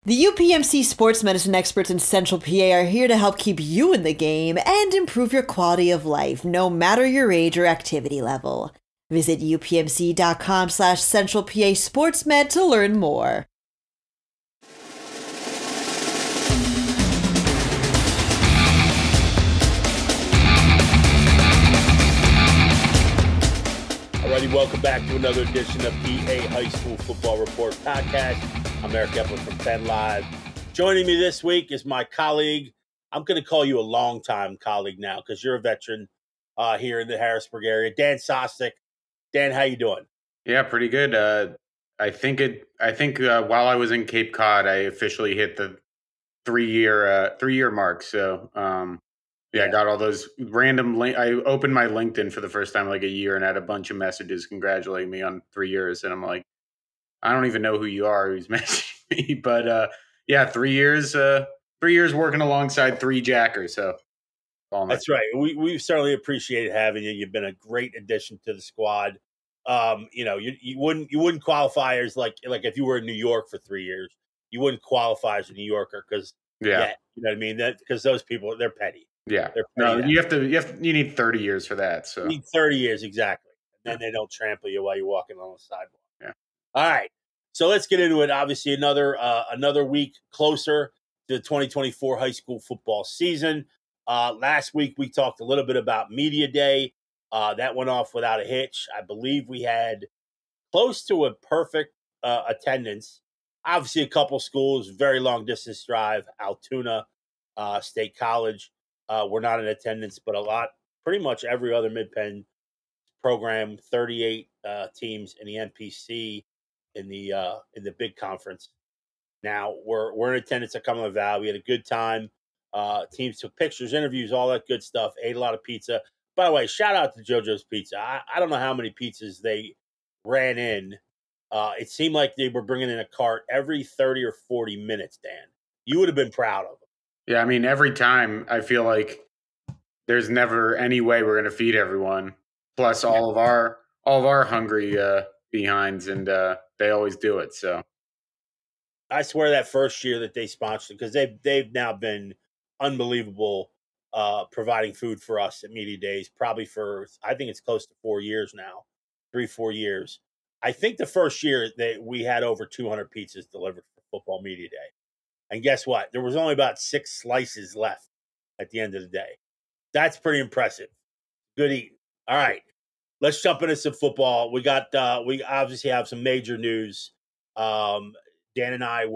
The UPMC sports medicine experts in Central PA are here to help keep you in the game and improve your quality of life, no matter your age or activity level. Visit upmc.com/Central PA SportsMed to learn more. Alrighty, welcome back to another edition of PA High School Football Report Podcast. I'm Eric Epler from PennLive. Joining me this week is my colleague. I'm going to call you a longtime colleague now because you're a veteran here in the Harrisburg area. Dan Sostek. Dan, how you doing? Yeah, pretty good. I think while I was in Cape Cod, I officially hit the three-year mark. So I got all those random I opened my LinkedIn for the first time in like a year and had a bunch of messages congratulating me on 3 years. And I'm like, I don't even know who you are who's messaging me. But 3 years, 3 years working alongside three jackers. So that's right. We certainly appreciated having you. You've been a great addition to the squad. You wouldn't qualify as like if you were in New York for 3 years, you wouldn't qualify as a New Yorker because you know what I mean? That because those people, they're petty. Yeah. They're petty. You need 30 years for that. So you need 30 years exactly. And then they don't trample you while you're walking on the sidewalk. Yeah. All right. So let's get into it. Obviously, another week closer to the 2024 high school football season. Last week we talked a little bit about Media Day. That went off without a hitch. I believe we had close to a perfect attendance. Obviously, a couple schools, very long distance drive. Altoona State College were not in attendance, but pretty much every other Mid-Penn program, 38 teams in the MPC in the big conference. Now we're in attendance at Cumberland Valley. We had a good time. Teams took pictures, interviews, all that good stuff. Ate a lot of pizza. By the way, shout out to JoJo's Pizza. I don't know how many pizzas they ran in. It seemed like they were bringing in a cart every 30 or 40 minutes, Dan. You would have been proud of them. Yeah, I mean, every time I feel like there's never any way we're going to feed everyone. Plus all of our hungry behinds, and they always do it. So I swear that first year that they sponsored, because they've now been unbelievable providing food for us at Media Days, probably for, I think it's close to 4 years now, 3-4 years. I think the first year we had over 200 pizzas delivered for Football Media Day. And guess what? There was only about 6 slices left at the end of the day. That's pretty impressive. Good eating. All right. Let's jump into some football. We obviously have some major news. Dan and I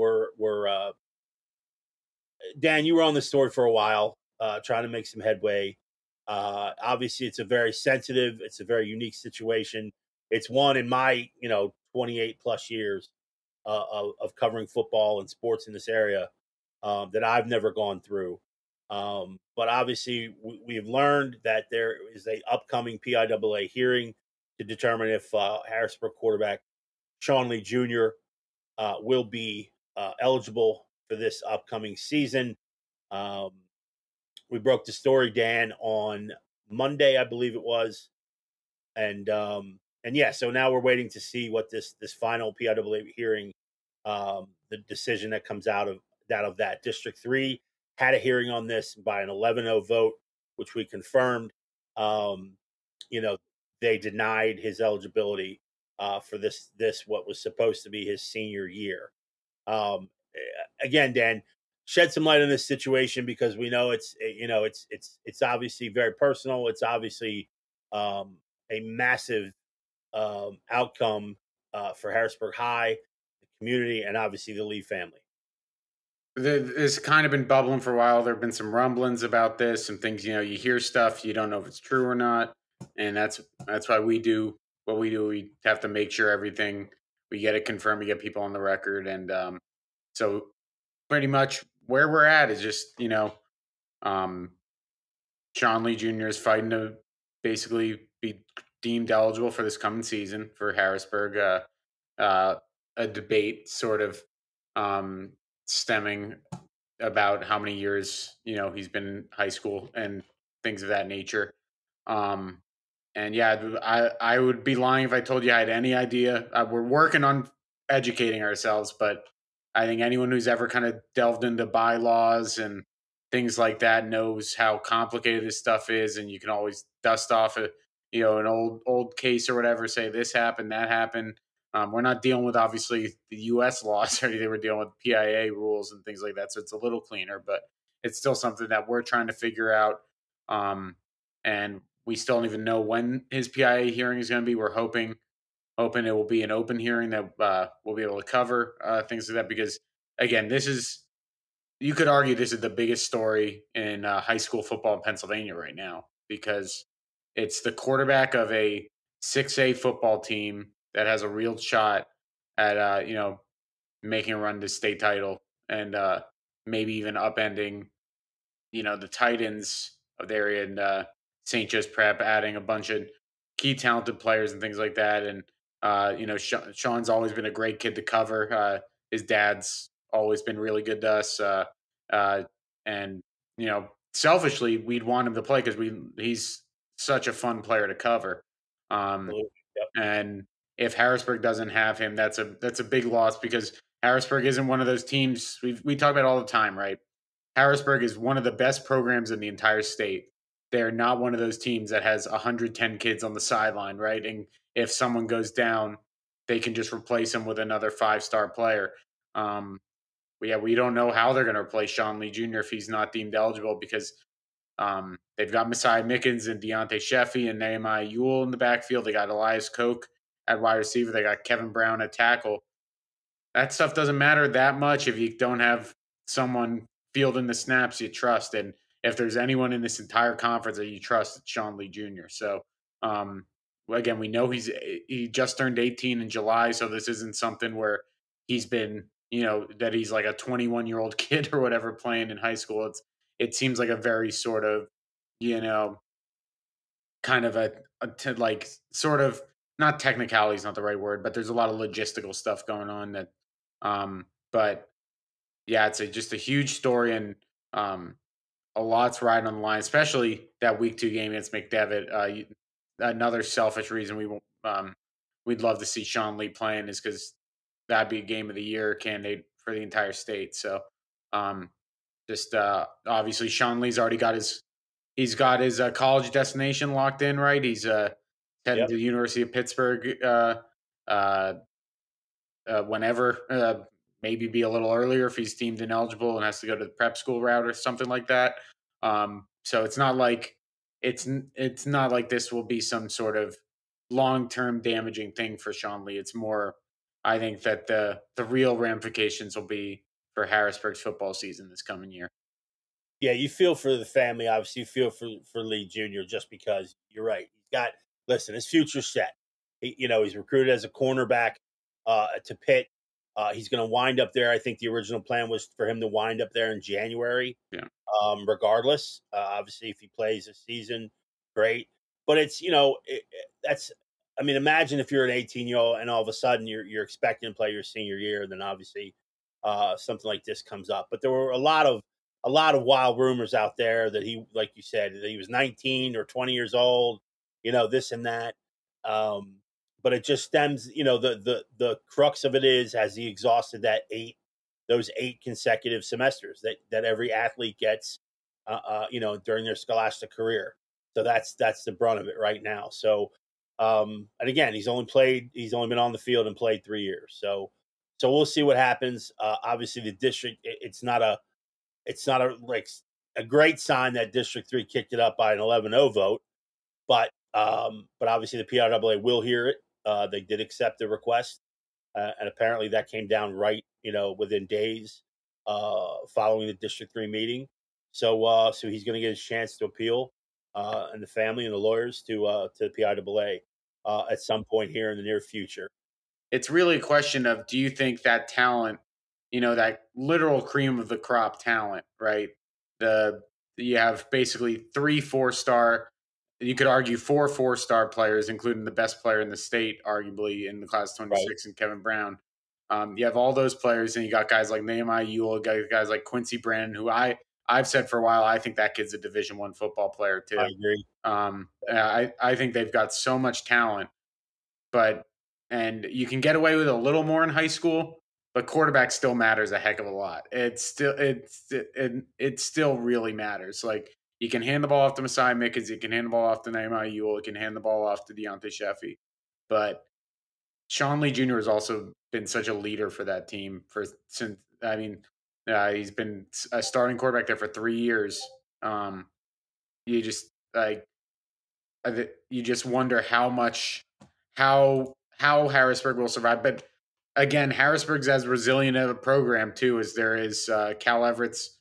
Dan, you were on the story for a while, trying to make some headway. Obviously, it's a very sensitive, it's a very unique situation. It's one in my, 28 plus years of covering football and sports in this area that I've never gone through. But obviously, we've learned that there is a upcoming PIAA hearing to determine if Harrisburg quarterback Shawn Lee Jr. Will be eligible for this upcoming season. We broke the story, Dan, on Monday, I believe it was, and so now we're waiting to see what this final PIAA hearing, the decision that comes out of that. District 3 had a hearing on this by an 11-0 vote, which we confirmed. They denied his eligibility for this what was supposed to be his senior year. Again, Dan, shed some light on this situation because we know it's obviously very personal. It's obviously a massive outcome for Harrisburg High, the community, and obviously the Lee family. It's kind of been bubbling for a while. There have been some rumblings about this, some things, you hear stuff, you don't know if it's true or not. And that's why we do what we do. We have to make sure we get it confirmed, we get people on the record. And so pretty much where we're at is just, Shawn Lee Jr. is fighting to basically be deemed eligible for this coming season for Harrisburg. A debate sort of stemming about how many years, he's been in high school and things of that nature. And I would be lying if I told you I had any idea. We're working on educating ourselves, but I think anyone who's ever kind of delved into bylaws and things like that knows how complicated this stuff is, and you can always dust off an old case or whatever, say this happened, that happened. We're not dealing with obviously the U.S. laws or anything. We're dealing with PIA rules and things like that, so it's a little cleaner, but it's still something that we're trying to figure out. And we still don't even know when his PIA hearing is going to be. We're hoping it will be an open hearing that we'll be able to cover things like that, because again, you could argue this is the biggest story in high school football in Pennsylvania right now, because it's the quarterback of a 6A football team that has a real shot at making a run to state title, and maybe even upending the Titans of the area, and St. Joe's Prep, adding a bunch of key talented players and things like that. And Sean's always been a great kid to cover. His dad's always been really good to us, and selfishly, we'd want him to play because he's such a fun player to cover. Absolutely. Yep. And if Harrisburg doesn't have him, that's a big loss, because Harrisburg isn't one of those teams we talk about all the time, right? Harrisburg is one of the best programs in the entire state. They're not one of those teams that has 110 kids on the sideline, right? And if someone goes down, they can just replace him with another 5-star player. We don't know how they're going to replace Shawn Lee Jr. if he's not deemed eligible, because they've got Messiah Mickens and Deontay Sheffy and Nehemiah Ewell in the backfield. They got Elias Koch at wide receiver. They got Kevin Brown at tackle. That stuff doesn't matter that much if you don't have someone fielding the snaps you trust. And if there's anyone in this entire conference that you trust, it's Shawn Lee Jr. So, again, we know he just turned 18 in July, so this isn't something where he's been, that he's like a 21-year-old kid or whatever playing in high school. It seems like a very sort of, kind of like sort of, not technicality is not the right word, but there's a lot of logistical stuff going on that, but yeah, it's just a huge story, and a lot's riding on the line, especially that week 2 game against McDevitt. Another selfish reason we'd love to see Shawn Lee playing is because that'd be a game of the year candidate for the entire state. So, obviously Shawn Lee's already got his college destination locked in, right? He's heading to the University of Pittsburgh whenever. Maybe be a little earlier if he's deemed ineligible and has to go to the prep school route or something like that. So it's not like this will be some sort of long-term damaging thing for Shawn Lee. It's more, I think, that the real ramifications will be for Harrisburg's football season this coming year. Yeah, you feel for the family. Obviously, you feel for Lee Jr. just because you're right. His future's set. He's recruited as a cornerback to Pitt. He's going to wind up there. I think the original plan was for him to wind up there in January. Yeah. Regardless, obviously, if he plays a season, great. But it's imagine if you're an 18-year-old and all of a sudden you're expecting to play your senior year, then obviously something like this comes up. But there were a lot of wild rumors out there that he, like you said, that he was 19 or 20 years old, this and that. But it just stems, the crux of it is, has he exhausted those 8 consecutive semesters that every athlete gets, during their scholastic career. So that's the brunt of it right now. So, and again, he's only been on the field and played 3 years. So we'll see what happens. Obviously the district, it's not a great sign that District 3 kicked it up by an 11-0 vote, but obviously the PRAA will hear it. They did accept the request, and apparently that came down right, within days following the District 3 meeting. So he's going to get a chance to appeal, and the family and the lawyers to the PIAA at some point here in the near future. It's really a question of, do you think that talent, that literal cream of the crop talent, right? You have basically 3 4-star. You could argue 4 4-star players, including the best player in the state, arguably in the class 26, right, and Kevin Brown. You have all those players, and you got guys like Nehemiah Ewell, guys like Quincy Brandon, who I've said for a while, I think that kid's a Division I football player too. I agree. I think they've got so much talent, and you can get away with a little more in high school, but quarterback still matters a heck of a lot. It still really matters. Like, you can hand the ball off to Messiah Mickens, you can hand the ball off to Nehemiah Ewell, you can hand the ball off to Deontay Sheffy, but Shawn Lee Jr. has also been such a leader for that team he's been a starting quarterback there for 3 years. You just like you just wonder how Harrisburg will survive. But again, Harrisburg's as resilient of a program too as there is Cal Everett's.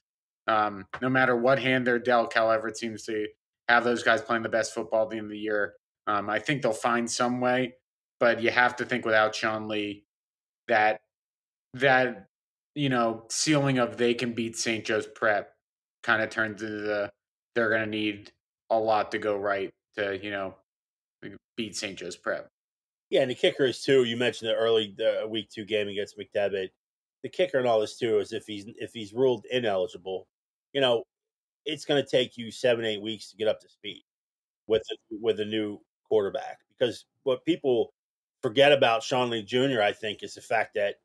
No matter what hand they're dealt, Cal Everett seems to have those guys playing the best football at the end of the year. I think they'll find some way, but you have to think without Shawn Lee that ceiling of they can beat St. Joe's Prep kind of turns into they're going to need a lot to go right to beat St. Joe's Prep. Yeah, and the kicker is too. You mentioned the week 2 game against McDevitt. The kicker in all this too is if he's ruled ineligible, it's going to take you 7-8 weeks to get up to speed with a new quarterback. Because what people forget about Shawn Lee Jr., I think, is the fact that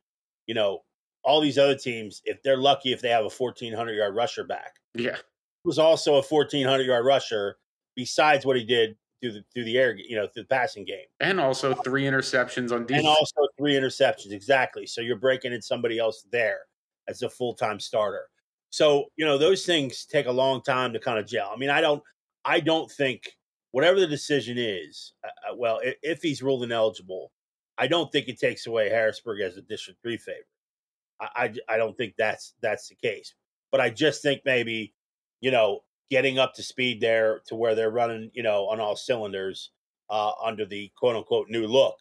all these other teams, if they're lucky, if they have a 1,400-yard rusher back, yeah, was also a 1,400-yard rusher besides what he did through the air, through the passing game. And also 3 interceptions on defense. And also 3 interceptions, exactly. So you're breaking in somebody else there as a full-time starter. So, those things take a long time to kind of gel. I mean, I don't think whatever the decision is, if he's ruled ineligible, I don't think it takes away Harrisburg as a District 3 favorite. I don't think that's the case. But I just think maybe, getting up to speed there to where they're running, on all cylinders under the quote unquote new look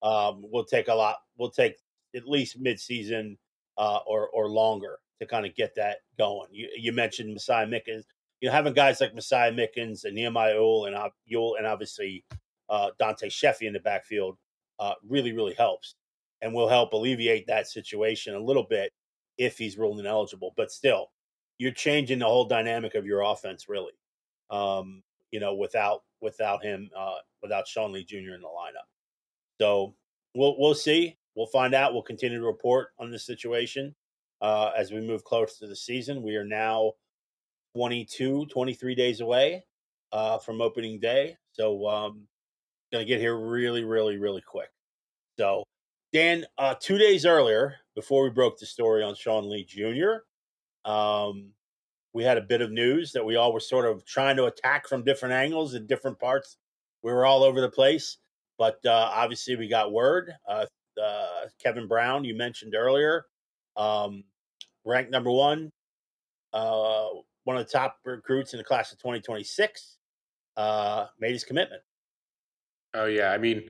will take at least midseason or longer to kind of get that going. You mentioned Messiah Mickens. Having guys like Messiah Mickens and Nehemiah Ewell and obviously Dante Sheffy in the backfield really, really helps and will help alleviate that situation a little bit if he's ruled ineligible. But still, you're changing the whole dynamic of your offense, really. Without him, without Shawn Lee Jr. in the lineup. So we'll see. We'll find out. We'll continue to report on this situation as we move closer to the season. We are now 23 days away from opening day. So going to get here really, really, really quick. So, Dan, 2 days earlier, before we broke the story on Shawn Lee Jr., we had a bit of news that we all were sort of trying to attack from different angles in different parts. We were all over the place, but obviously we got word. Kevin Brown, you mentioned earlier, ranked number 1, one of the top recruits in the class of 2026, made his commitment. Oh yeah, I mean,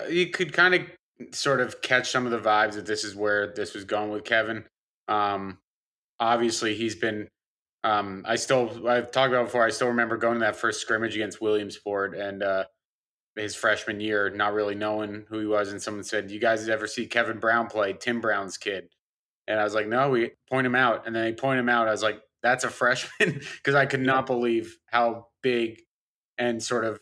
you could kind of sort of catch some of the vibes that this is where this was going with Kevin. Obviously, he's been. I've talked about before. I still remember going to that first scrimmage against Williamsport and his freshman year, not really knowing who he was, and someone said, "You guys ever see Kevin Brown play? Tim Brown's kid?" And I was like, "No, we point him out." And then they point him out. I was like, "That's a freshman," because I could not believe how big and sort of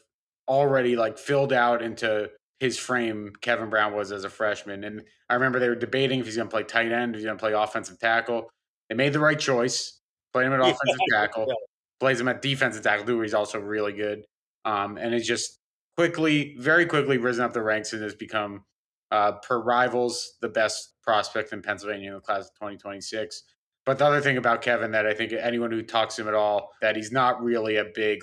already like filled out into his frame Kevin Brown was as a freshman. And I remember they were debating if he's going to play tight end, if he's going to play offensive tackle. They made the right choice. Played him at offensive tackle. Plays him at defensive tackle too, where he's also really good. And it's just very quickly risen up the ranks and has become, per Rivals, the best prospect in Pennsylvania in the class of 2026. But the other thing about Kevin that I think anyone who talks to him at all, that he's not really a big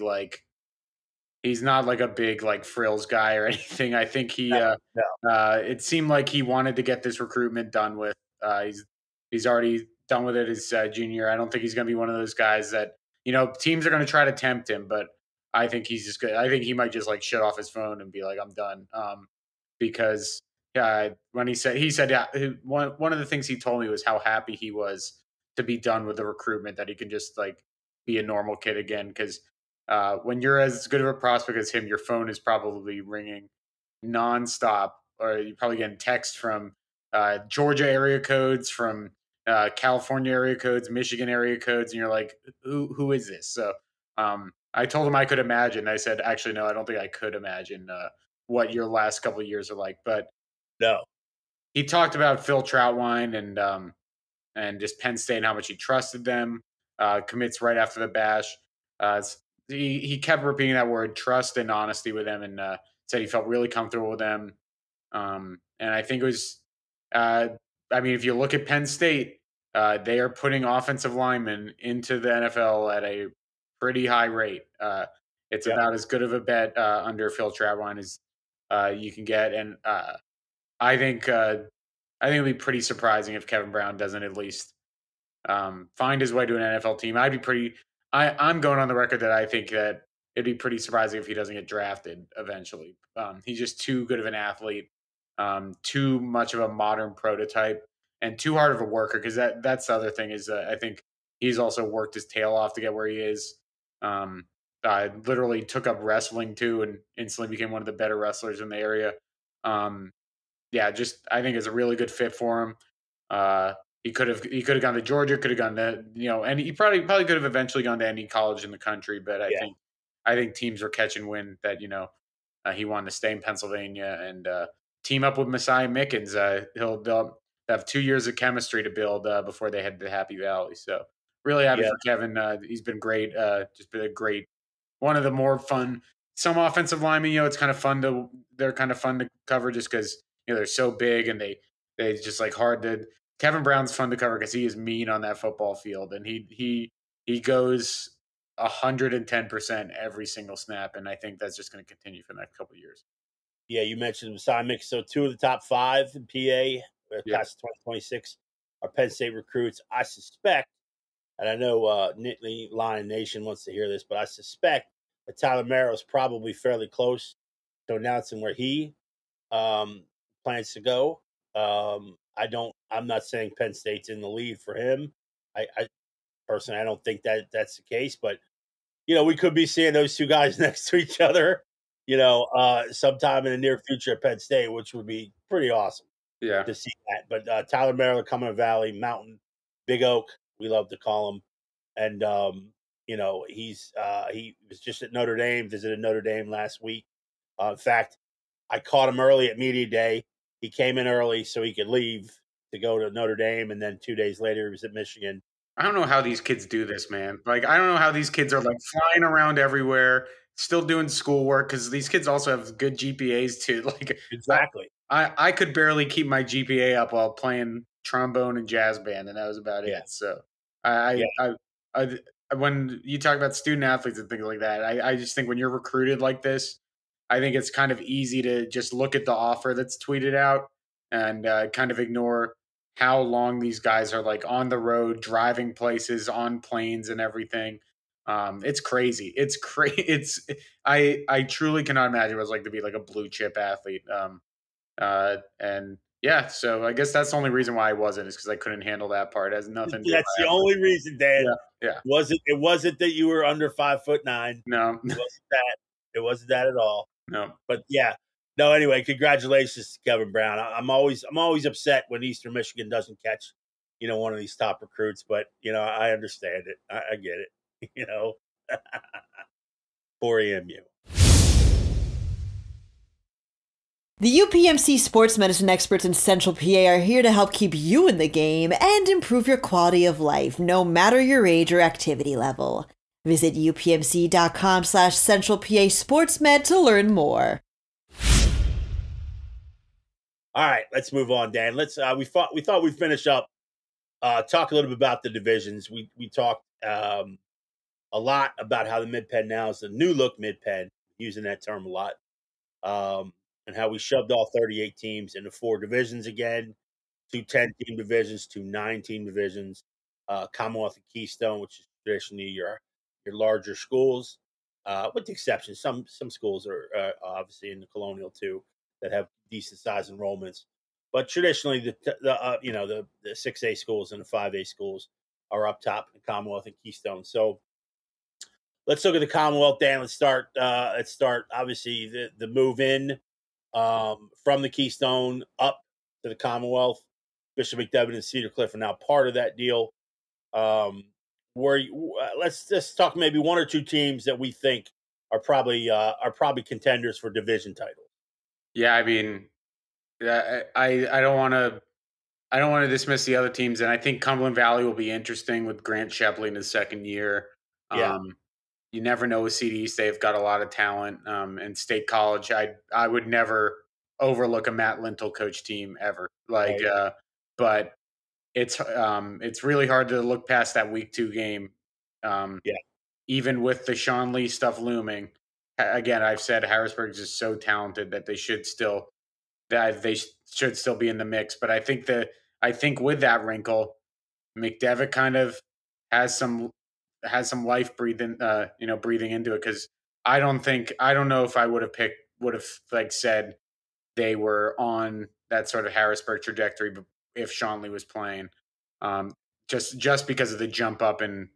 he's not like a big frills guy or anything. I think it seemed like he wanted to get this recruitment done with. He's already done with it his junior. I don't think he's going to be one of those guys that, teams are going to try to tempt him, but I think he's just good. I think he might just shut off his phone and be like, I'm done. Because when he said, one of the things he told me was how happy he was to be done with the recruitment, that he can just be a normal kid again. Cause when you're as good of a prospect as him, your phone is probably ringing nonstop, or you're probably getting texts from Georgia area codes, from California area codes, Michigan area codes, and you're like, who is this? So I told him I could imagine. I said, actually, no, I don't think I could imagine what your last couple of years are like. But no, he talked about Phil Troutwine and just Penn State and how much he trusted them. Commits right after the bash. He kept repeating that word trust and honesty with them, and said he felt really comfortable with them. And I think it was, I mean, if you look at Penn State, they are putting offensive linemen into the NFL at a pretty high rate. It's about as good of a bet under Phil Trautwein as you can get, and I think it'd be pretty surprising if Kevin Brown doesn't at least find his way to an NFL team. I'm going on the record that I think that it'd be pretty surprising if he doesn't get drafted eventually. He's just too good of an athlete, too much of a modern prototype, and too hard of a worker. Because that's the other thing is I think he's also worked his tail off to get where he is. Literally took up wrestling too, and instantly became one of the better wrestlers in the area. Yeah, just I think it's a really good fit for him. He could have gone to Georgia, could have gone to and he probably could have eventually gone to any college in the country. But I think teams were catching wind that he wanted to stay in Pennsylvania and team up with Messiah Mickens. They'll have 2 years of chemistry to build before they head to Happy Valley. So really happy for Kevin. He's been great. Just been a great one of the more fun. Some offensive linemen, it's kind of fun they're kind of fun to cover just because they're so big and they just like hard to. Kevin Brown's fun to cover because he is mean on that football field, and he goes 110% every single snap, and I think that's just going to continue for the next couple of years. Yeah, you mentioned Messiah Mix. So 2 of the top 5 in PA class of 2026 are Penn State recruits. I suspect, and I know Nittany Lion Nation wants to hear this, but I suspect that Tyler Merrill is probably fairly close to announcing where he plans to go. I'm not saying Penn State's in the lead for him. I personally, I don't think that that's the case, but we could be seeing those two guys next to each other, sometime in the near future at Penn State, which would be pretty awesome. Yeah, to see that. But Tyler Merrill, Cumberland Valley, Mountain, Big Oak, we love to call him, and he was just at Notre Dame, visited Notre Dame last week. In fact, I caught him early at media day. He came in early so he could leave to go to Notre Dame, and then 2 days later he was at Michigan. I don't know how these kids do this, man. Like, I don't know how these kids are like flying around everywhere, still doing schoolwork, because these kids also have good GPAs too. Like, exactly. I could barely keep my GPA up while playing trombone and jazz band, and that was about it. So when you talk about student athletes and things like that, I just think when you're recruited like this, I think it's kind of easy to just look at the offer that's tweeted out and kind of ignore how long these guys are like on the road, driving places, on planes and everything. It's crazy. I truly cannot imagine what it's like to be like a blue chip athlete. And yeah, so I guess that's the only reason why I wasn't is because I couldn't handle that part. It has nothing to do with That's the only reason, Dan. Yeah. It wasn't that you were under 5'9". No. It wasn't that. It wasn't that at all. No. But yeah. No, anyway, congratulations to Kevin Brown. I'm always upset when Eastern Michigan doesn't catch, one of these top recruits, but I understand it. I get it. Poor EMU. The UPMC sports medicine experts in Central PA are here to help keep you in the game and improve your quality of life, no matter your age or activity level. Visit upmc.com/Central PA SportsMed to learn more. All right, let's move on, Dan. Let's we thought we'd finish up, talk a little bit about the divisions. We talked a lot about how the Mid-Penn now is the new look Mid-Penn, using that term a lot, and how we shoved all 38 teams into 4 divisions again, 2 10-team divisions, 2 9-team divisions, Commonwealth and Keystone, which is traditionally your larger schools, with the exception some schools are obviously in the Colonial too that have decent size enrollments, but traditionally the 6A schools and the 5A schools are up top in Commonwealth and Keystone. So let's look at the Commonwealth, Dan. Let's start obviously the move in from the Keystone up to the Commonwealth. Bishop McDevitt and Cedar Cliff are now part of that deal. Let's just talk maybe 1 or 2 teams that we think are probably contenders for division titles. Yeah, I mean, Yeah, I don't want to dismiss the other teams, and I think Cumberland Valley will be interesting with Grant Shepley in his second year. Yeah, You never know with CD East; they've got a lot of talent. And State College, I would never overlook a Matt Lintle coach team ever. right. But it's really hard to look past that week 2 game, um, Yeah, even with the Shawn Lee stuff looming. Again, I've said Harrisburg is just so talented that they should still be in the mix. But I think with that wrinkle, McDevitt kind of has some life breathing into it, because I don't know if I would have like said they were on that sort of Harrisburg trajectory if Shawn Lee was playing. Um, just because of the jump up in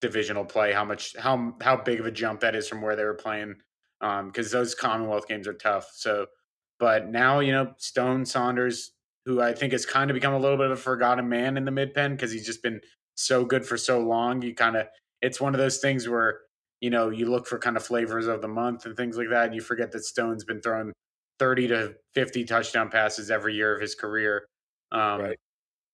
divisional play, how big of a jump that is from where they were playing. Because those Commonwealth games are tough. So, but now Stone Saunders, who I think has kind of become a little bit of a forgotten man in the Mid-Penn because he's just been so good for so long. It's one of those things where you look for kind of flavors of the month and things like that, and you forget that Stone's been throwing 30 to 50 touchdown passes every year of his career. Um, right,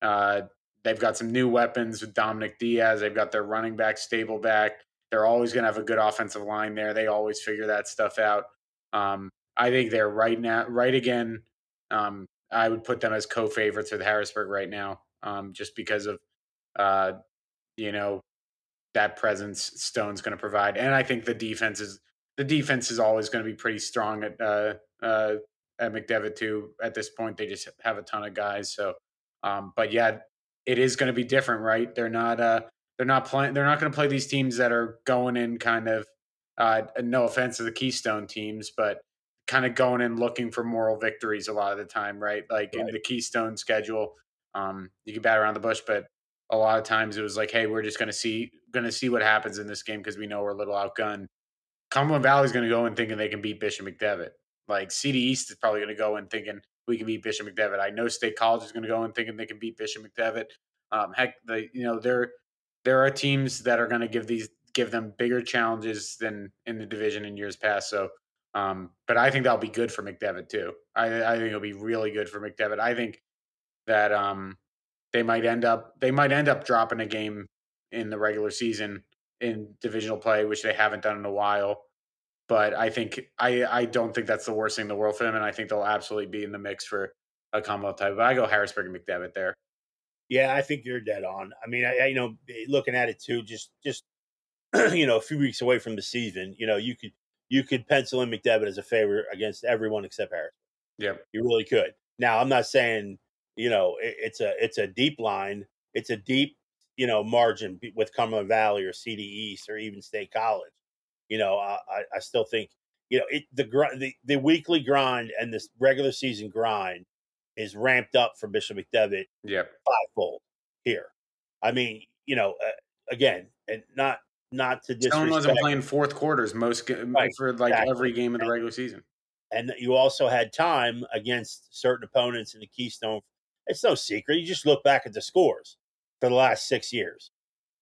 uh, they've got some new weapons with Dominic Diaz. They've got their running back stable back. They're always going to have a good offensive line there. They always figure that stuff out. I think they're right again. I would put them as co-favorites with Harrisburg right now, just because of uh, you know that presence Stone's going to provide, and I think the defense is always going to be pretty strong at McDevitt too. At this point, they just have a ton of guys. So, but yeah, it is going to be different, right? They're not playing. They're not going to play these teams that are going in kind of. No offense to the Keystone teams, but kind of going in looking for moral victories a lot of the time, right? Like in right. the Keystone schedule, you can bat around the bush, but a lot of times it was like, hey, we're just going to see what happens in this game because we know we're a little outgunned. Cumberland Valley is going to go in thinking they can beat Bishop McDevitt. Like CD East is probably going to go in thinking we can beat Bishop McDevitt. I know State College is going to go in thinking they can beat Bishop McDevitt. Heck, there are teams that are going to give them bigger challenges than in the division in years past. So, but I think that'll be good for McDevitt too. I think it'll be really good for McDevitt. I think that they might end up dropping a game in the regular season in divisional play, which they haven't done in a while. But I don't think that's the worst thing in the world for them, and I think they'll absolutely be in the mix for a Commonwealth title. But I go Harrisburg and McDevitt there. Yeah, I think you're dead on. I mean, looking at it too, just a few weeks away from the season, you could pencil in McDevitt as a favorite against everyone except Harris. Yep. You really could. Now, I'm not saying it's a deep line. It's a deep margin with Cumberland Valley or CD East or even State College. I still think the weekly grind and this regular season grind is ramped up for Bishop McDevitt Yep. fivefold here. I mean, again, and not to Stone wasn't disrespect, playing fourth quarters right? for like Exactly. every game of the regular season. And you also had time against certain opponents in the Keystone. It's no secret. You just look back at the scores for the last 6 years,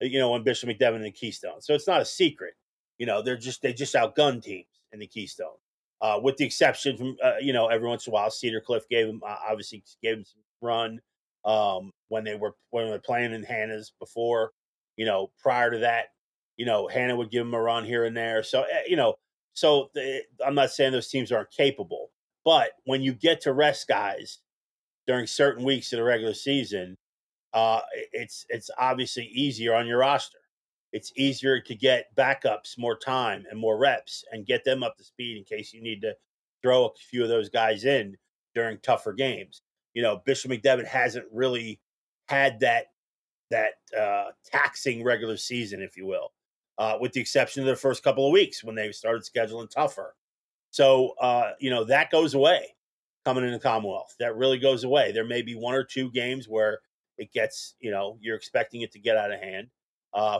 when Bishop McDevitt and the Keystone. So it's not a secret. They just outgunned teams in the Keystone, with the exception from, every once in a while, Cedar Cliff obviously gave them some run when they were playing in Hannah's before. Prior to that, Hannah would give them a run here and there. So, I'm not saying those teams aren't capable, but when you get to rest guys during certain weeks of the regular season, it's obviously easier on your roster. It's easier to get backups more time and more reps and get them up to speed in case you need to throw a few of those guys in during tougher games. Bishop McDevitt hasn't really had that taxing regular season, if you will, with the exception of the first couple of weeks when they started scheduling tougher. So, that goes away coming into Commonwealth. That really goes away. There may be one or two games where it gets, you're expecting it to get out of hand.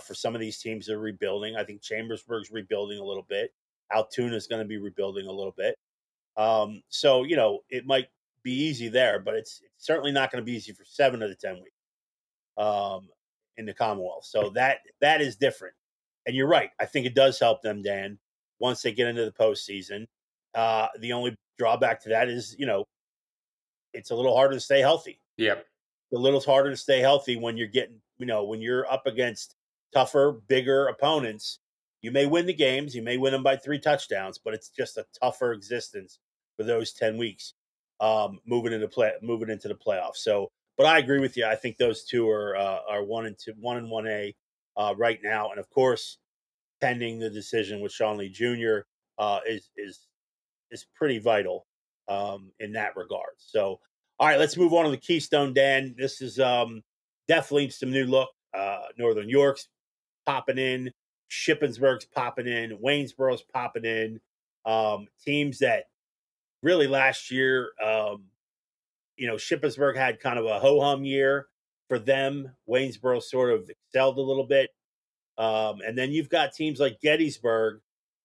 For some of these teams that are rebuilding, I think Chambersburg's rebuilding a little bit. Altoona is going to be rebuilding a little bit. So, it might be easy there, but it's certainly not going to be easy for 7 of the 10 weeks in the Commonwealth. So that is different. And you're right. I think it does help them, Dan, once they get into the postseason. The only drawback to that is, it's a little harder to stay healthy. Yep. A little harder to stay healthy when you're getting, when you're up against tougher, bigger opponents. You may win the games, you may win them by 3 touchdowns, but it's just a tougher existence for those 10 weeks moving into the playoffs. So, but I agree with you. I think those two are 1 and 1A right now, and of course, pending the decision with Shawn Lee Jr. Is pretty vital in that regard. So, all right, let's move on to the Keystone, Dan. This is definitely some new look. Northern York's popping in, Shippensburg's popping in, Waynesboro's popping in. Teams that really last year, Shippensburg had kind of a ho-hum year for them. Waynesboro sort of excelled a little bit. And then you've got teams like Gettysburg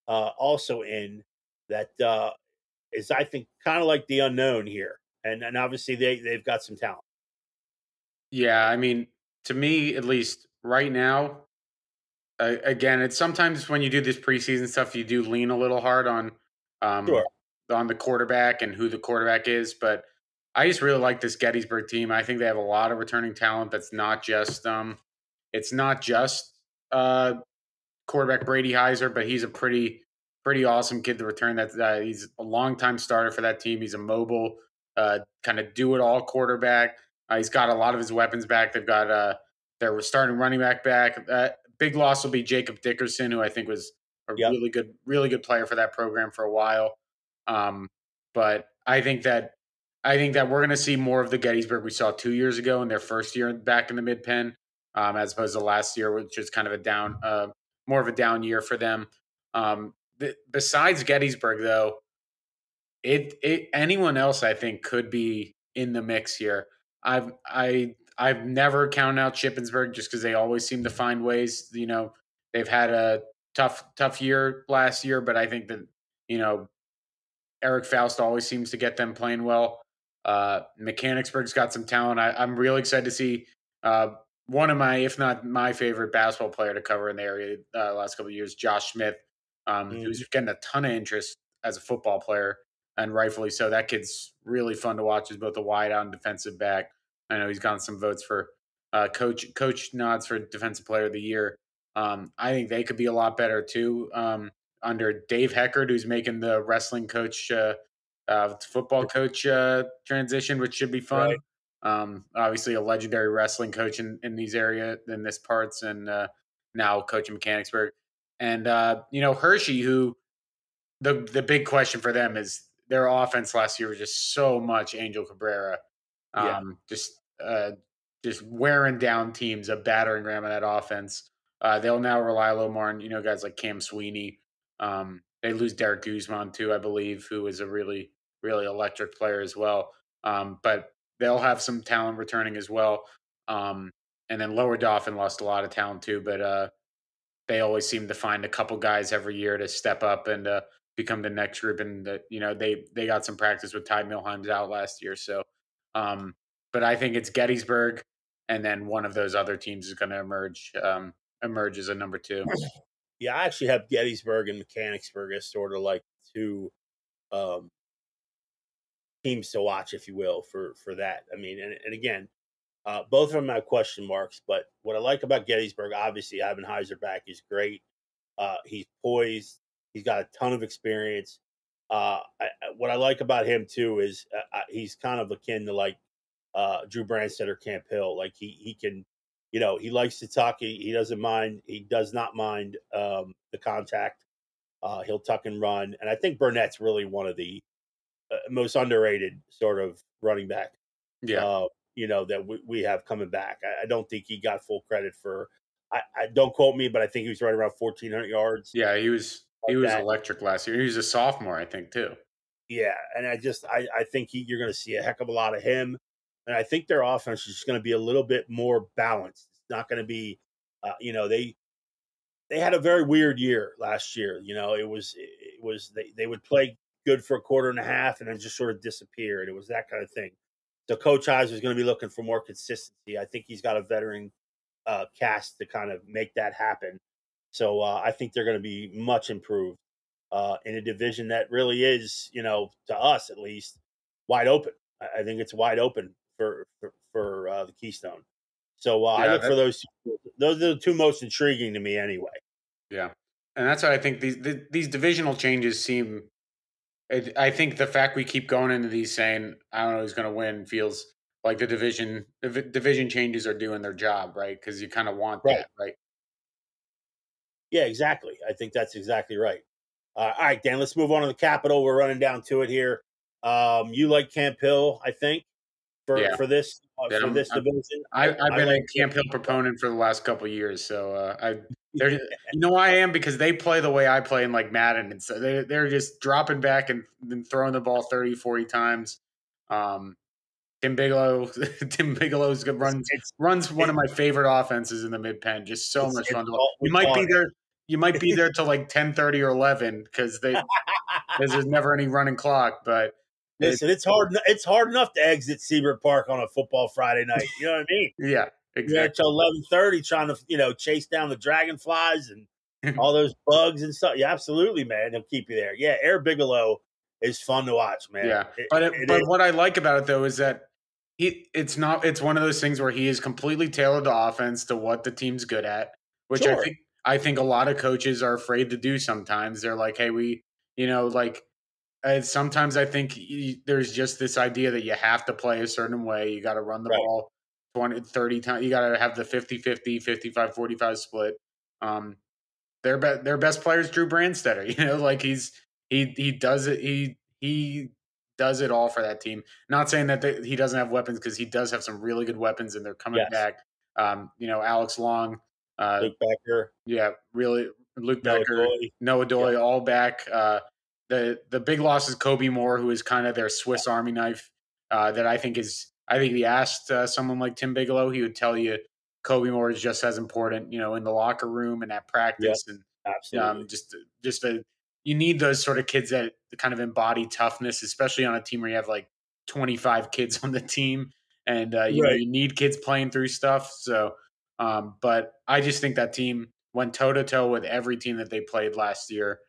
also in that is, I think, kind of like the unknown here. And obviously they've got some talent. Yeah, I mean, to me, at least right now, again, it's sometimes when you do this preseason stuff, you do lean a little hard um, Sure. on the quarterback and who the quarterback is. But I just really like this Gettysburg team. I think they have a lot of returning talent. That's not just it's not just quarterback Brady Heiser, but he's a pretty awesome kid to return. That he's a longtime starter for that team. He's a mobile, kind of do it all quarterback. He's got a lot of his weapons back. They've got their starting running back back. Big loss will be Jacob Dickerson, who I think was a Yep. really good player for that program for a while. But I think that we're going to see more of the Gettysburg we saw 2 years ago in their first year back in the Mid-Penn, as opposed to last year, which is kind of more of a down year for them. Besides Gettysburg, though, anyone else I think could be in the mix here. I've never counted out Shippensburg just because they always seem to find ways. They've had a tough year last year, but I think that Eric Faust always seems to get them playing well. Mechanicsburg's got some talent. I'm really excited to see one of my, if not my favorite basketball player to cover in the area last couple of years, Josh Smith, who's getting a ton of interest as a football player, and rightfully so. That kid's really fun to watch as both a wide out and defensive back. I know he's gotten some votes for coach nods for defensive player of the year. I think they could be a lot better too. Under Dave Heckard, who's making the wrestling coach, football coach transition, which should be fun. Right. Obviously, a legendary wrestling coach in this parts, and now coaching Mechanicsburg. And Hershey, who the big question for them is their offense last year was just so much Angel Cabrera, just wearing down teams, a battering ram of that offense. They'll now rely a little more on guys like Cam Sweeney. They lose Derek Guzman too, I believe, who is a really, really electric player as well. But they'll have some talent returning as well. And then Lower Dauphin lost a lot of talent too, but they always seem to find a couple guys every year to step up and become the next group. And they got some practice with Ty Milheim's out last year. So, but I think it's Gettysburg, and then one of those other teams is going to emerge as a number 2. Yeah, I actually have Gettysburg and Mechanicsburg as sort of like two teams to watch, if you will, for that. I mean, and again, both of them have question marks, but what I like about Gettysburg, obviously, having Heiser back is great. He's poised. He's got a ton of experience. What I like about him too is he's kind of akin to like Drew Branstead or Camp Hill. Like he can, he likes to tuck. He doesn't mind. He does not mind the contact. He'll tuck and run. And I think Burnett's really one of the most underrated sort of running back. Yeah. That we have coming back. I don't think he got full credit for. I don't quote me, but I think he was right around 1,400 yards. Yeah, he was electric last year. He was a sophomore, I think, too. Yeah, and I think you're going to see a heck of a lot of him, and I think their offense is just going to be a little bit more balanced. It's not going to be, they had a very weird year last year. It was they would play good for a quarter and a half and then just sort of disappear, and it was that kind of thing. So Coach Heiser is going to be looking for more consistency. I think he's got a veteran cast to kind of make that happen. So I think they're going to be much improved in a division that really is, to us at least, wide open. I think it's wide open for the Keystone. So I Yeah, look for those. Those are the two most intriguing to me, anyway. yeah, and that's why I think these divisional changes seem. I think the fact we keep going into these saying I don't know who's going to win feels like the division changes are doing their job, right? Because you kind of want Right. that, right? Yeah, exactly. I think that's exactly right. All right, Dan. Let's move on to the Capitol. We're running down to it here. You like Camp Hill, I think, Yeah, for this yeah. division. I've I been a like Camp Hill proponent for the last couple of years, so you know I am because they play the way I play in like Madden, and so they're just dropping back and then throwing the ball 30, 40 times. Um, Tim Bigelow, Tim Bigelow's good runs one of my favorite offenses in the Mid-Penn. Just so much fun to watch. we call it. You might be there till like 10:30 or 11 because there's never any running clock. But Listen, it's hard. It's hard enough to exit Seabrook Park on a football Friday night. You know what I mean? yeah, You're there exactly. till 11:30, trying to chase down the dragonflies and all those bugs and stuff. Yeah, absolutely, man. He'll keep you there. Yeah, Air Bigelow is fun to watch, man. Yeah, It but is. what I like about it though is that it's one of those things where he is completely tailored the offense to what the team's good at, which Sure. I think a lot of coaches are afraid to do sometimes. They're like, hey, like sometimes I think there's just this idea that you have to play a certain way. You got to run the Right. ball 20, 30 times. You got to have the 50-50, 55-45 split. Their best player is Drew Brandstetter. Like he does it. He does it all for that team. Not saying that he doesn't have weapons because he does have some really good weapons, and they're coming Yes. back. Alex Long, Luke Becker. yeah, really, Luke Noah Becker, Doy. Noah Doy, Yeah. all back. The big loss is Kobe Moore, who is kind of their Swiss Army knife. That I think is. I think he asked someone like Tim Bigelow, he would tell you Kobe Moore is just as important, in the locker room and at Yep. practice, and Absolutely. you need those sort of kids that kind of embody toughness, especially on a team where you have like 25 kids on the team, and Right. you need kids playing through stuff. So, but I just think that team went toe to toe with every team that they played last year.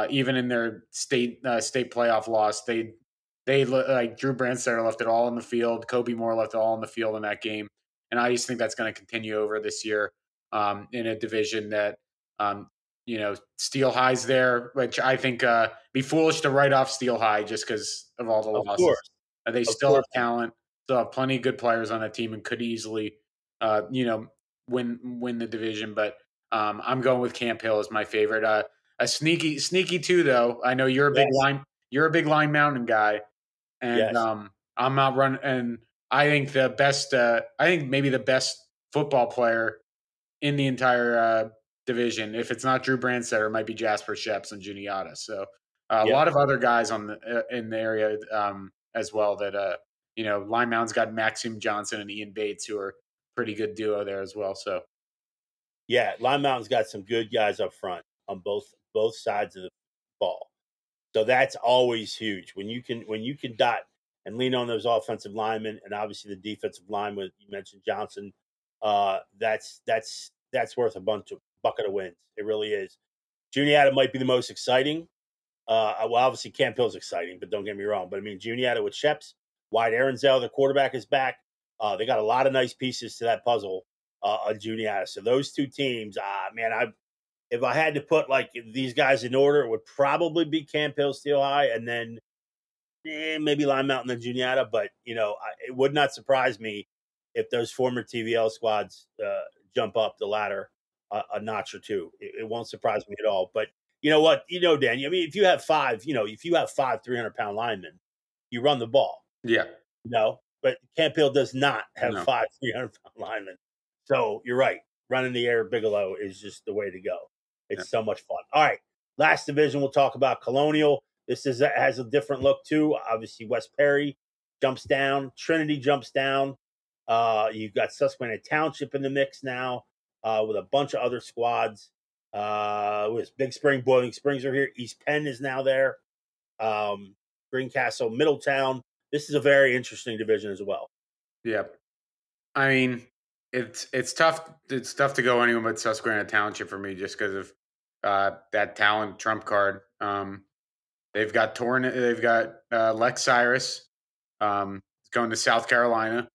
Even in their state playoff loss, they like Drew Brandstetter left it all on the field. Kobe Moore left it all on the field in that game, and I just think that's going to continue over this year in a division that Steel High's there, which I think be foolish to write off Steel High just because of all the Of losses. course. They Of still have course. talent, still have plenty of good players on that team, and could easily, win the division. But I'm going with Camp Hill as my favorite. A sneaky too, though. I know you're a big line mountain guy, and Yes. I'm not running. And I think maybe the best football player in the entire division. If it's not Drew Brandstetter, it might be Jasper Sheps and Juniata. So a Yep. lot of other guys in the area as well. That Line Mountain's got Maxim Johnson and Ian Bates, who are pretty good duo there as well. So Yeah, Lime Mountain's got some good guys up front on both sides of the ball. So that's always huge when you can dot and lean on those offensive linemen and obviously the defensive line with you mentioned Johnson. That's worth a bucket of wins. It really is. Juniata might be the most exciting. Well, obviously Camp Hill's exciting, but don't get me wrong. But I mean Juniata with Sheps, Wyatt Aronzel, the quarterback is back. They got a lot of nice pieces to that puzzle on Juniata. So those two teams, man, if I had to put like these guys in order, it would probably be Camp Hill, Steel High, and then maybe Lime Mountain and Juniata. But it would not surprise me if those former TVL squads jump up the ladder a notch or two. It won't surprise me at all. But you know what? Dan, I mean, if you have five 300-pound linemen, you run the ball. yeah, But Camp Hill does not have No. 5 300-pound linemen. So you're right. Running the air Bigelow is just the way to go. It's so much fun. All right. Last division, we'll talk about Colonial. This has a different look, too. Obviously, West Perry jumps down. Trinity jumps down. You've got Susquehanna Township in the mix now with a bunch of other squads. With Big Spring, Boiling Springs are here. East Penn is now there. Greencastle, Middletown. This is a very interesting division as well. Yeah. I mean, it's tough. It's tough to go anyone but Susquehanna Township for me, just because of that talent trump card. They've got Lex Cyrus, going to South Carolina.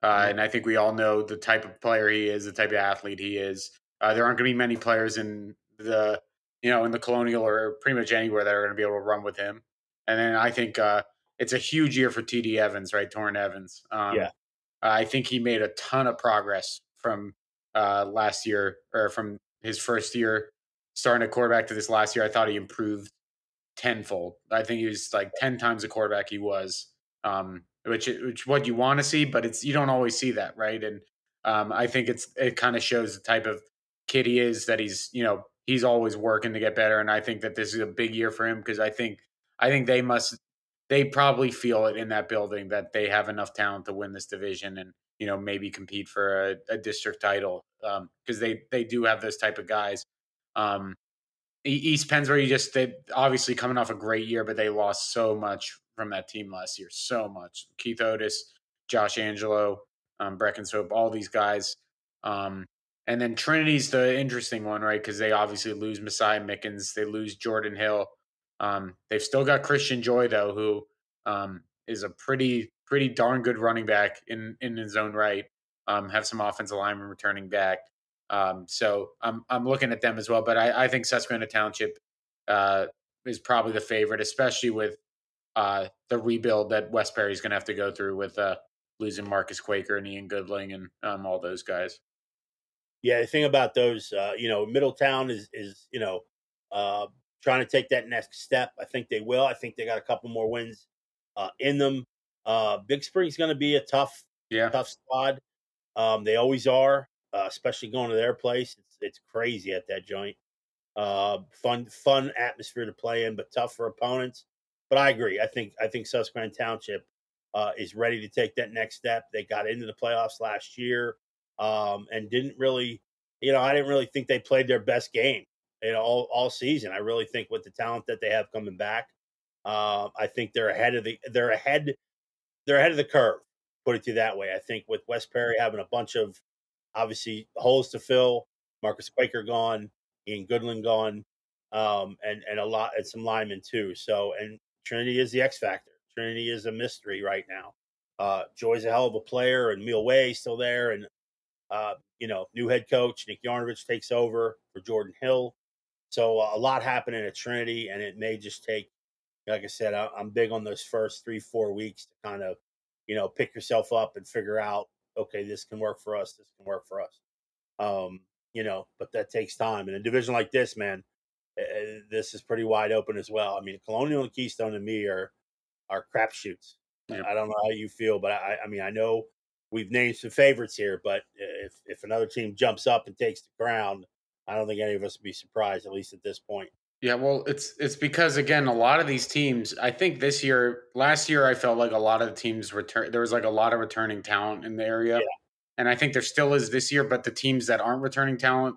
And I think we all know the type of player he is, the type of athlete he is. There aren't going to be many players in the in the Colonial or pretty much anywhere that are going to be able to run with him. And then I think it's a huge year for TD Evans, right? Torrin Evans. Yeah. I think he made a ton of progress from last year, or from his first year starting at quarterback to this last year. I thought he improved tenfold. I think he was like 10 times the quarterback he was, which what you want to see, but you don't always see that, right? And I think it kind of shows the type of kid he is, that he's always working to get better. And I think that this is a big year for him, because I think they probably feel it in that building that they have enough talent to win this division and maybe compete for a district title, because they do have those type of guys. East Penn's where they obviously coming off a great year, but they lost so much from that team last year. So much. Keith Otis, Josh Angelo, Brecken Soap, all these guys. And then Trinity's the interesting one, right? Because they obviously lose Messiah Mickens. They lose Jordan Hill. They've still got Christian Joy, though, who is a pretty darn good running back in his own right. Have some offensive linemen returning back. So I'm looking at them as well, but I think Susquehanna Township is probably the favorite, especially with the rebuild that West Perry is going to have to go through with losing Marcus Quaker and Ian Goodling and all those guys. Yeah, the thing about those, Middletown is trying to take that next step. I think they will. I think they got a couple more wins in them. Big Spring's going to be a tough squad. They always are. Especially going to their place. It's crazy at that joint. Fun atmosphere to play in, but tough for opponents. But I agree. I think Susquehanna Township is ready to take that next step. They got into the playoffs last year and didn't really, I didn't really think they played their best game all season. I really think with the talent that they have coming back, I think they're ahead of the curve. Put it to you that way. I think with West Perry having a bunch of obviously holes to fill, Marcus Quaker gone, Ian Goodland gone, and some linemen too. So, and Trinity is the X factor. Trinity is a mystery right now. Joy's a hell of a player, and Meal Way still there, and new head coach Nick Yarnovich takes over for Jordan Hill. So a lot happening at Trinity, and it may just take, like I said, I'm big on those first 3-4 weeks to kind of, pick yourself up and figure out, okay, this can work for us. This can work for us. But that takes time. In a division like this, man, this is pretty wide open as well. I mean, Colonial and Keystone to me are crapshoots. Yep. I don't know how you feel, but I know we've named some favorites here, but if another team jumps up and takes the ground, I don't think any of us would be surprised, at least at this point. Yeah, well, it's because, again, a lot of these teams, I think last year, I felt like a lot of the teams there was like a lot of returning talent in the area. Yeah. And I think there still is this year, but the teams that aren't returning talent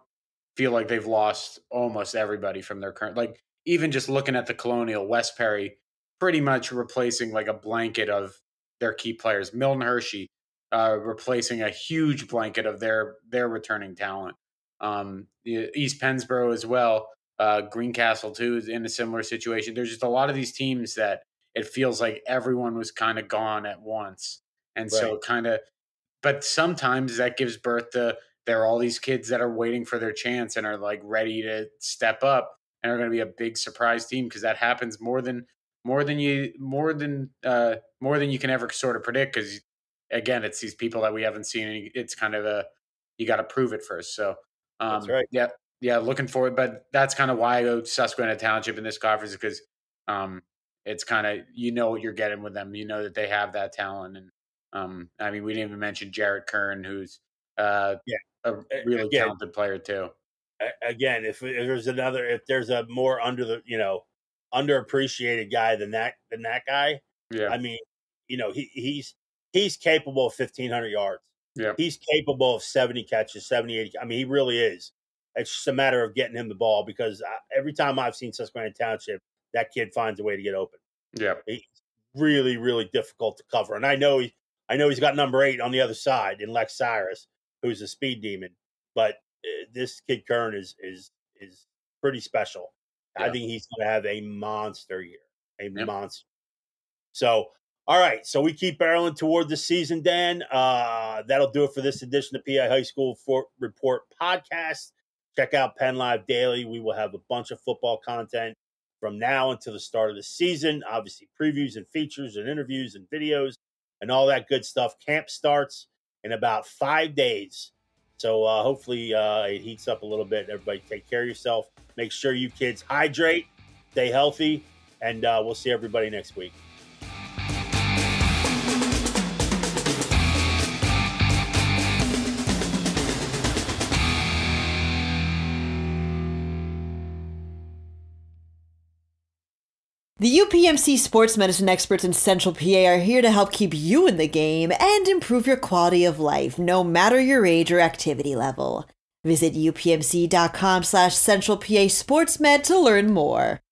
feel like they've lost almost everybody from their current, like even just looking at the Colonial, West Perry, pretty much replacing like a blanket of their key players. Milton Hershey replacing a huge blanket of their returning talent. East Pennsboro as well. Greencastle too is in a similar situation. There's just a lot of these teams that it feels like everyone was kind of gone at once. And right. So but sometimes that gives birth to, there are all these kids that are waiting for their chance and are like ready to step up and are going to be a big surprise team, because that happens more than you can ever sort of predict. Because again, it's these people that we haven't seen, and it's kind of you got to prove it first. So that's right. Yeah, looking forward. But that's kind of why I go Susquehanna Township in this conference, because it's kind of, what you're getting with them. You know that they have that talent. And we didn't even mention Jarrett Kern, who's a really talented player too. Again, if there's a more underappreciated guy than that guy, yeah. He's capable of 1,500 yards. Yeah. He's capable of 70 catches, 70, 80. He really is. It's just a matter of getting him the ball, because every time I've seen Susquehanna Township, that kid finds a way to get open. Yeah. He's really, really difficult to cover. And I know he's got number 8 on the other side in Lex Cyrus, who's a speed demon. But this kid Kern is pretty special. Yeah. I think he's going to have a monster year, monster. So All right, so we keep barreling toward the season, Dan. That'll do it for this edition of PI High School Report podcast. Check out Penn Live Daily. We will have a bunch of football content from now until the start of the season. Obviously, previews and features and interviews and videos and all that good stuff. Camp starts in about 5 days. So hopefully it heats up a little bit. Everybody take care of yourself. Make sure you kids hydrate, stay healthy, and we'll see everybody next week. The UPMC sports medicine experts in Central PA are here to help keep you in the game and improve your quality of life, no matter your age or activity level. Visit upmc.com/Central PA SportsMed to learn more.